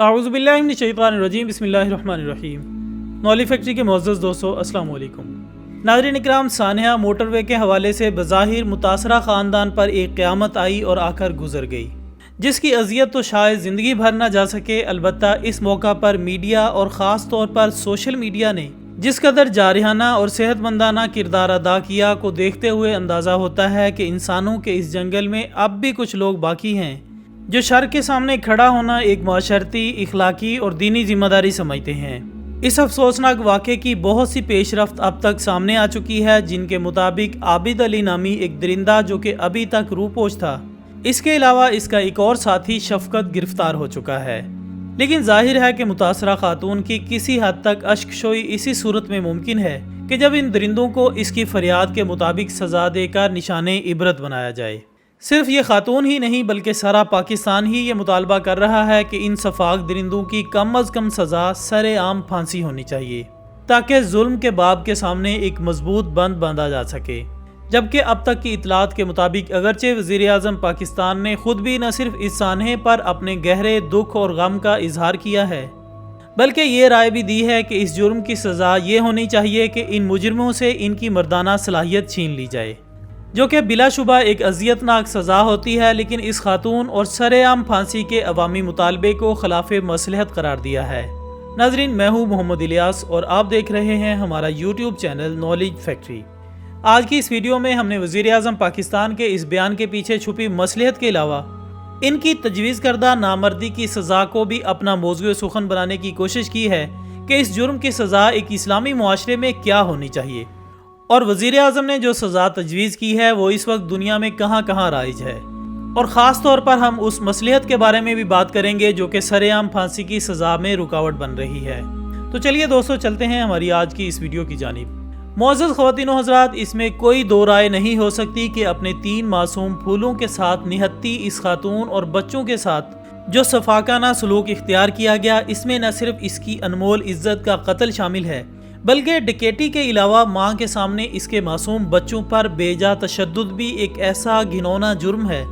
اعوذ باللہ من الشیطان الرجیم، بسم اللہ الرحمن الرحیم۔ نولی فیکٹری کے معزز دوستو، السلام علیکم۔ ناظرین اکرام، سانحہ موٹر وے کے حوالے سے بظاہر متاثرہ خاندان پر ایک قیامت آئی اور آ کر گزر گئی، جس کی اذیت تو شاید زندگی بھر نہ جا سکے۔ البتہ اس موقع پر میڈیا اور خاص طور پر سوشل میڈیا نے جس قدر جارحانہ اور صحت مندانہ کردار ادا کیا کو دیکھتے ہوئے اندازہ ہوتا ہے کہ انسانوں کے اس جنگل میں اب بھی کچھ لوگ باقی ہیں جو شر کے سامنے کھڑا ہونا ایک معاشرتی، اخلاقی اور دینی ذمہ داری سمجھتے ہیں۔ اس افسوسناک واقعے کی بہت سی پیش رفت اب تک سامنے آ چکی ہے، جن کے مطابق عابد علی نامی ایک درندہ جو کہ ابھی تک روپوش تھا، اس کے علاوہ اس کا ایک اور ساتھی شفقت گرفتار ہو چکا ہے۔ لیکن ظاہر ہے کہ متاثرہ خاتون کی کسی حد تک اشکشوئی اسی صورت میں ممکن ہے کہ جب ان درندوں کو اس کی فریاد کے مطابق سزا دے کر نشان عبرت بنایا جائے۔ صرف یہ خاتون ہی نہیں بلکہ سارا پاکستان ہی یہ مطالبہ کر رہا ہے کہ ان سفاک درندوں کی کم از کم سزا سر عام پھانسی ہونی چاہیے، تاکہ ظلم کے باب کے سامنے ایک مضبوط بند باندھا جا سکے۔ جبکہ اب تک کی اطلاعات کے مطابق اگرچہ وزیر اعظم پاکستان نے خود بھی نہ صرف اس سانحے پر اپنے گہرے دکھ اور غم کا اظہار کیا ہے، بلکہ یہ رائے بھی دی ہے کہ اس جرم کی سزا یہ ہونی چاہیے کہ ان مجرموں سے ان کی مردانہ صلاحیت چھین لی جائے، جو کہ بلا شبہ ایک اذیت ناک سزا ہوتی ہے، لیکن اس خاتون اور سر عام پھانسی کے عوامی مطالبے کو خلاف مصلحت قرار دیا ہے۔ ناظرین، میں ہوں محمد الیاس اور آپ دیکھ رہے ہیں ہمارا یوٹیوب چینل نالج فیکٹری۔ آج کی اس ویڈیو میں ہم نے وزیر اعظم پاکستان کے اس بیان کے پیچھے چھپی مصلحت کے علاوہ ان کی تجویز کردہ نامردی کی سزا کو بھی اپنا موضوع سخن بنانے کی کوشش کی ہے کہ اس جرم کی سزا ایک اسلامی معاشرے میں کیا ہونی چاہیے، اور وزیر اعظم نے جو سزا تجویز کی ہے وہ اس وقت دنیا میں کہاں کہاں رائج ہے، اور خاص طور پر ہم اس مصلحت کے بارے میں بھی بات کریں گے جو کہ سر عام پھانسی کی سزا میں رکاوٹ بن رہی ہے۔ تو چلیے دوستو، چلتے ہیں ہماری آج کی اس ویڈیو کی جانب۔ معزز خواتین و حضرات، اس میں کوئی دو رائے نہیں ہو سکتی کہ اپنے 3 معصوم پھولوں کے ساتھ نہتی اس خاتون اور بچوں کے ساتھ جو سفاکانہ سلوک اختیار کیا گیا، اس میں نہ صرف اس کی انمول عزت کا قتل شامل ہے، بلکہ ڈکیٹی کے علاوہ ماں کے سامنے اس کے معصوم بچوں پر بے جا تشدد بھی ایک ایسا گھناؤنا جرم ہے۔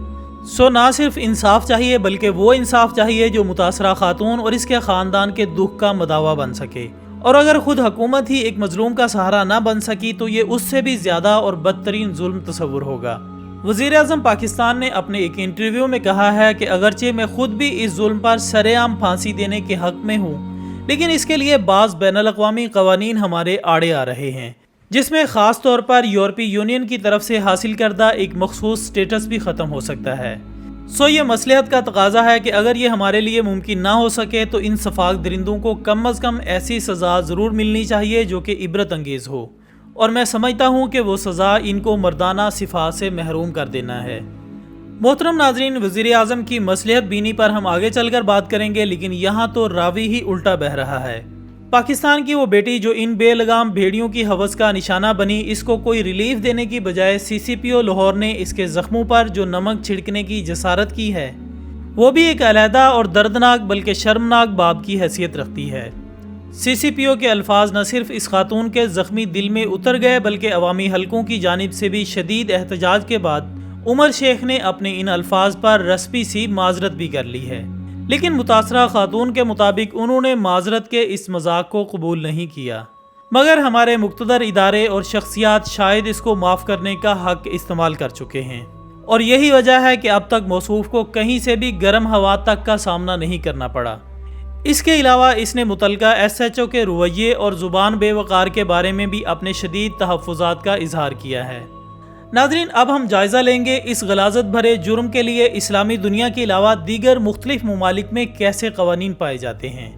سو نہ صرف انصاف چاہیے بلکہ وہ انصاف چاہیے جو متاثرہ خاتون اور اس کے خاندان کے دکھ کا مداوا بن سکے، اور اگر خود حکومت ہی ایک مظلوم کا سہارا نہ بن سکی تو یہ اس سے بھی زیادہ اور بدترین ظلم تصور ہوگا۔ وزیر اعظم پاکستان نے اپنے ایک انٹرویو میں کہا ہے کہ اگرچہ میں خود بھی اس ظلم پر سر عام پھانسی دینے کے حق میں ہوں، لیکن اس کے لیے بعض بین الاقوامی قوانین ہمارے آڑے آ رہے ہیں، جس میں خاص طور پر یورپی یونین کی طرف سے حاصل کردہ ایک مخصوص سٹیٹس بھی ختم ہو سکتا ہے۔ سو یہ مصلحت کا تقاضا ہے کہ اگر یہ ہمارے لیے ممکن نہ ہو سکے تو ان سفاک درندوں کو کم از کم ایسی سزا ضرور ملنی چاہیے جو کہ عبرت انگیز ہو، اور میں سمجھتا ہوں کہ وہ سزا ان کو مردانہ صفات سے محروم کر دینا ہے۔ محترم ناظرین، وزیر اعظم کی مصلحت بینی پر ہم آگے چل کر بات کریں گے، لیکن یہاں تو راوی ہی الٹا بہہ رہا ہے۔ پاکستان کی وہ بیٹی جو ان بے لگام بھیڑیوں کی ہوس کا نشانہ بنی، اس کو کوئی ریلیف دینے کی بجائے CCPO لاہور نے اس کے زخموں پر جو نمک چھڑکنے کی جسارت کی ہے، وہ بھی ایک علیحدہ اور دردناک بلکہ شرمناک باب کی حیثیت رکھتی ہے۔ CCPO کے الفاظ نہ صرف اس خاتون کے زخمی دل میں اتر گئے بلکہ عوامی حلقوں کی جانب سے بھی شدید احتجاج کے بعد عمر شیخ نے اپنے ان الفاظ پر رسمی سی معذرت بھی کر لی ہے، لیکن متاثرہ خاتون کے مطابق انہوں نے معذرت کے اس مذاق کو قبول نہیں کیا، مگر ہمارے مقتدر ادارے اور شخصیات شاید اس کو معاف کرنے کا حق استعمال کر چکے ہیں، اور یہی وجہ ہے کہ اب تک موصوف کو کہیں سے بھی گرم ہوا تک کا سامنا نہیں کرنا پڑا۔ اس کے علاوہ اس نے متعلقہ SHO کے رویے اور زبان بے وقار کے بارے میں بھی اپنے شدید تحفظات کا اظہار کیا ہے۔ ناظرین، اب ہم جائزہ لیں گے اس غلاظت بھرے جرم کے لیے اسلامی دنیا کے علاوہ دیگر مختلف ممالک میں کیسے قوانین پائے جاتے ہیں،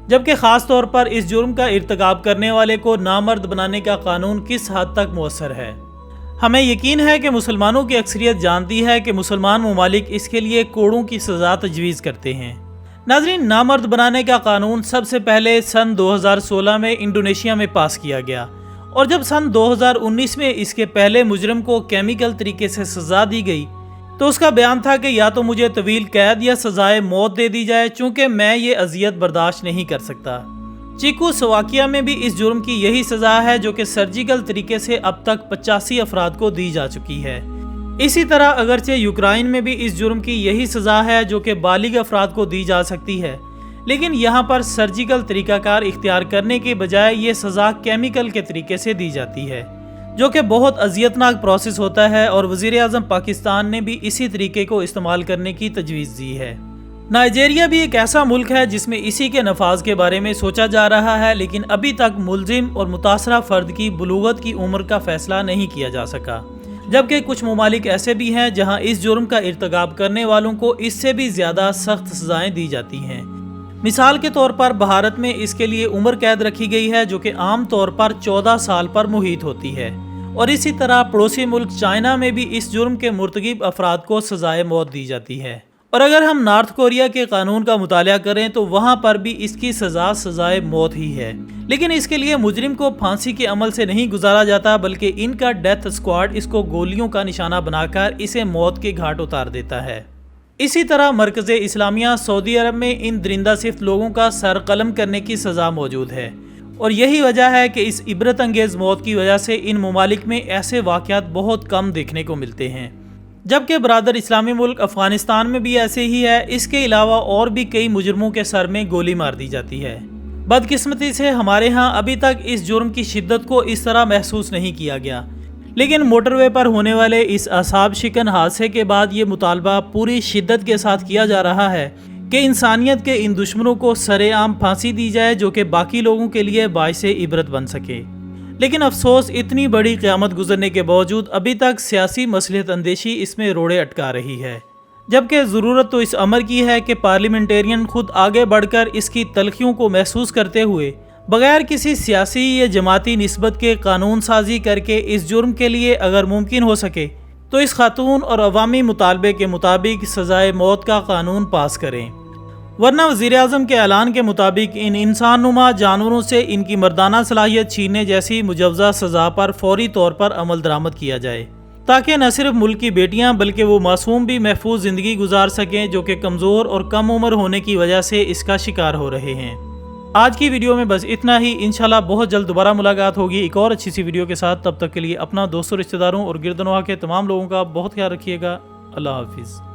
جبکہ خاص طور پر اس جرم کا ارتکاب کرنے والے کو نامرد بنانے کا قانون کس حد تک مؤثر ہے۔ ہمیں یقین ہے کہ مسلمانوں کی اکثریت جانتی ہے کہ مسلمان ممالک اس کے لیے کوڑوں کی سزا تجویز کرتے ہیں۔ ناظرین، نامرد بنانے کا قانون سب سے پہلے سن 2016 میں انڈونیشیا میں پاس کیا گیا، اور جب سن 2019 میں اس کے پہلے مجرم کو کیمیکل طریقے سے سزا دی گئی تو اس کا بیان تھا کہ یا تو مجھے طویل قید یا سزائے موت دے دی جائے، چونکہ میں یہ اذیت برداشت نہیں کر سکتا۔ چیکو سلوواکیہ میں بھی اس جرم کی یہی سزا ہے جو کہ سرجیکل طریقے سے اب تک 85 افراد کو دی جا چکی ہے۔ اسی طرح اگرچہ یوکرائن میں بھی اس جرم کی یہی سزا ہے جو کہ بالغ افراد کو دی جا سکتی ہے، لیکن یہاں پر سرجیکل طریقہ کار اختیار کرنے کے بجائے یہ سزا کیمیکل کے طریقے سے دی جاتی ہے، جو کہ بہت اذیتناک پروسیس ہوتا ہے، اور وزیر اعظم پاکستان نے بھی اسی طریقے کو استعمال کرنے کی تجویز دی ہے۔ نائجیریا بھی ایک ایسا ملک ہے جس میں اسی کے نفاذ کے بارے میں سوچا جا رہا ہے، لیکن ابھی تک ملزم اور متاثرہ فرد کی بلوغت کی عمر کا فیصلہ نہیں کیا جا سکا، جبکہ کچھ ممالک ایسے بھی ہیں جہاں اس جرم کا ارتکاب کرنے والوں کو اس سے بھی زیادہ سخت سزائیں دی جاتی ہیں۔ مثال کے طور پر بھارت میں اس کے لیے عمر قید رکھی گئی ہے، جو کہ عام طور پر 14 سال پر محیط ہوتی ہے، اور اسی طرح پڑوسی ملک چائنا میں بھی اس جرم کے مرتکب افراد کو سزائے موت دی جاتی ہے۔ اور اگر ہم نارتھ کوریا کے قانون کا مطالعہ کریں تو وہاں پر بھی اس کی سزا سزائے موت ہی ہے، لیکن اس کے لیے مجرم کو پھانسی کے عمل سے نہیں گزارا جاتا، بلکہ ان کا ڈیتھ اسکواڈ اس کو گولیوں کا نشانہ بنا کر اسے موت کے گھاٹ اتار دیتا ہے۔ اسی طرح مرکز اسلامیہ سعودی عرب میں ان درندہ صفت لوگوں کا سر قلم کرنے کی سزا موجود ہے، اور یہی وجہ ہے کہ اس عبرت انگیز موت کی وجہ سے ان ممالک میں ایسے واقعات بہت کم دیکھنے کو ملتے ہیں، جبکہ برادر اسلامی ملک افغانستان میں بھی ایسے ہی ہے۔ اس کے علاوہ اور بھی کئی مجرموں کے سر میں گولی مار دی جاتی ہے۔ بدقسمتی سے ہمارے ہاں ابھی تک اس جرم کی شدت کو اس طرح محسوس نہیں کیا گیا، لیکن موٹر وے پر ہونے والے اس اعصاب شکن حادثے کے بعد یہ مطالبہ پوری شدت کے ساتھ کیا جا رہا ہے کہ انسانیت کے ان دشمنوں کو سرے عام پھانسی دی جائے، جو کہ باقی لوگوں کے لیے باعث عبرت بن سکے۔ لیکن افسوس اتنی بڑی قیامت گزرنے کے باوجود ابھی تک سیاسی مصلحت اندیشی اس میں روڑے اٹکا رہی ہے، جبکہ ضرورت تو اس امر کی ہے کہ پارلیمنٹیرین خود آگے بڑھ کر اس کی تلخیوں کو محسوس کرتے ہوئے بغیر کسی سیاسی یا جماعتی نسبت کے قانون سازی کر کے اس جرم کے لیے اگر ممکن ہو سکے تو اس خاتون اور عوامی مطالبے کے مطابق سزائے موت کا قانون پاس کریں، ورنہ وزیر اعظم کے اعلان کے مطابق ان انسان نما جانوروں سے ان کی مردانہ صلاحیت چھیننے جیسی مجوزہ سزا پر فوری طور پر عمل درآمد کیا جائے، تاکہ نہ صرف ملک کی بیٹیاں بلکہ وہ معصوم بھی محفوظ زندگی گزار سکیں، جو کہ کمزور اور کم عمر ہونے کی وجہ سے اس کا شکار ہو رہے ہیں۔ آج کی ویڈیو میں بس اتنا ہی، انشاءاللہ بہت جلد دوبارہ ملاقات ہوگی ایک اور اچھی سی ویڈیو کے ساتھ۔ تب تک کے لیے اپنا دوستوں، رشتہ داروں اور گرد و نواح کے تمام لوگوں کا بہت خیال رکھیے گا۔ اللہ حافظ۔